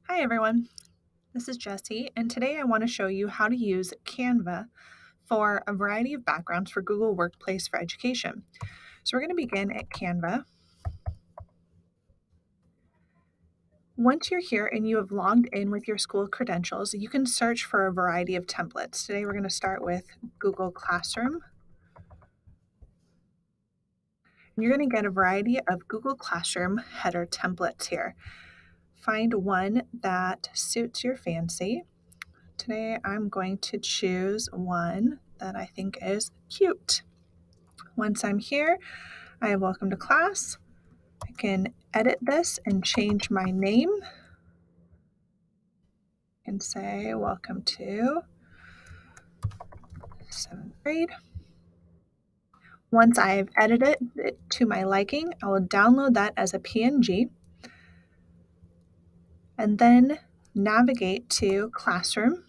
Hi everyone, this is Jessie, and today I want to show you how to use Canva for a variety of backgrounds for Google Workplace for Education. So we're going to begin at Canva. Once you're here and you have logged in with your school credentials, you can search for a variety of templates. Today we're going to start with Google Classroom. You're going to get a variety of Google Classroom header templates here. Find one that suits your fancy. Today I'm going to choose one that I think is cute. Once I'm here, I have welcome to class. I can edit this and change my name and say welcome to 7th grade. Once I've edited it to my liking, I will download that as a PNG and then navigate to Classroom.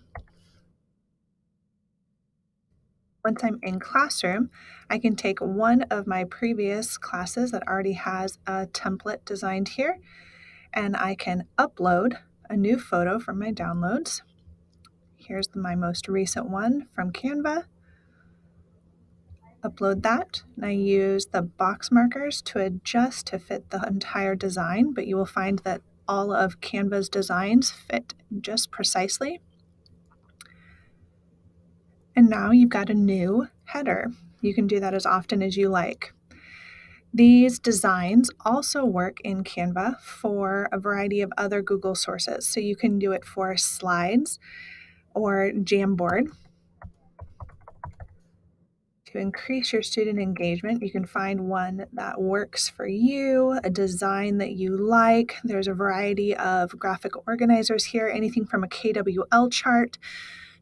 Once I'm in Classroom, I can take one of my previous classes that already has a template designed here, and I can upload a new photo from my downloads. Here's my most recent one from Canva. Upload that, and I use the box markers to adjust to fit the entire design, but you will find that all of Canva's designs fit just precisely. And now you've got a new header. You can do that as often as you like. These designs also work in Canva for a variety of other Google sources. So you can do it for slides or Jamboard. To increase your student engagement, you can find one that works for you, a design that you like. There's a variety of graphic organizers here, anything from a KWL chart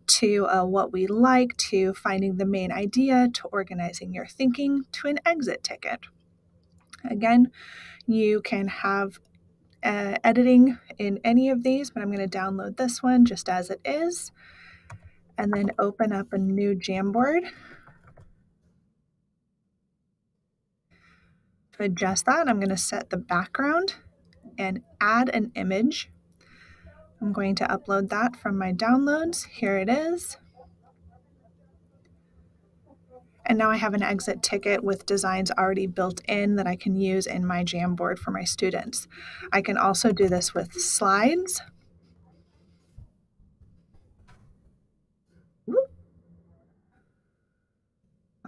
to what we like, to finding the main idea, to organizing your thinking, to an exit ticket. Again, you can have editing in any of these, but I'm going to download this one just as it is, and then open up a new Jamboard. To adjust that, I'm going to set the background and add an image. I'm going to upload that from my downloads. Here it is. And now I have an exit ticket with designs already built in that I can use in my Jamboard for my students. I can also do this with slides.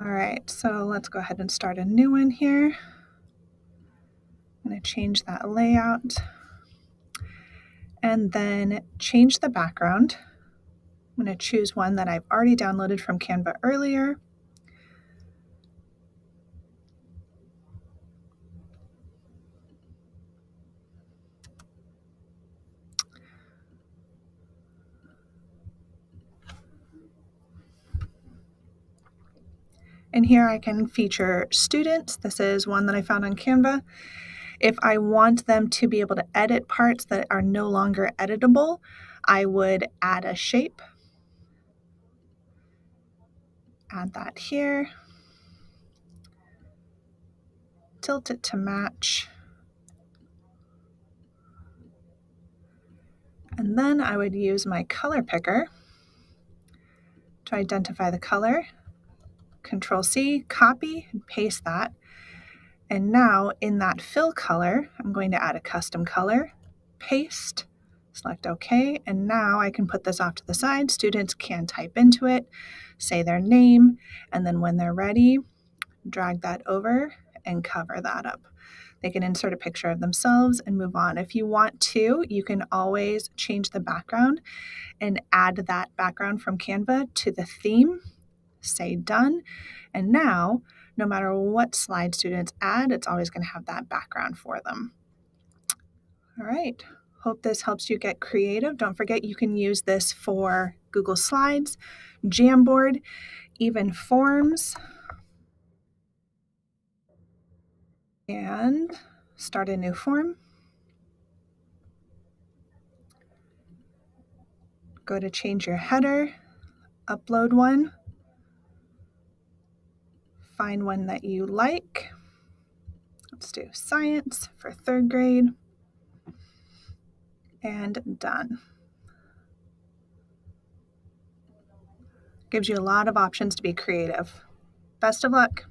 All right, so let's go ahead and start a new one here. I'm going to change that layout and then change the background. I'm going to choose one that I've already downloaded from Canva earlier. And here I can feature students. This is one that I found on Canva. If I want them to be able to edit parts that are no longer editable, I would add a shape. Add that here. Tilt it to match. And then I would use my color picker to identify the color. Control C, copy, and paste that. And now in that fill color, I'm going to add a custom color, paste, select OK, and now I can put this off to the side. Students can type into it, say their name, and then when they're ready, drag that over and cover that up. They can insert a picture of themselves and move on. If you want to, you can always change the background and add that background from Canva to the theme, say done, and now no matter what slide students add, it's always going to have that background for them. All right, hope this helps you get creative. Don't forget you can use this for Google Slides, Jamboard, even forms. And start a new form. Go to change your header, upload one, find one that you like. Let's do science for 3rd grade. and done. Gives you a lot of options to be creative. Best of luck.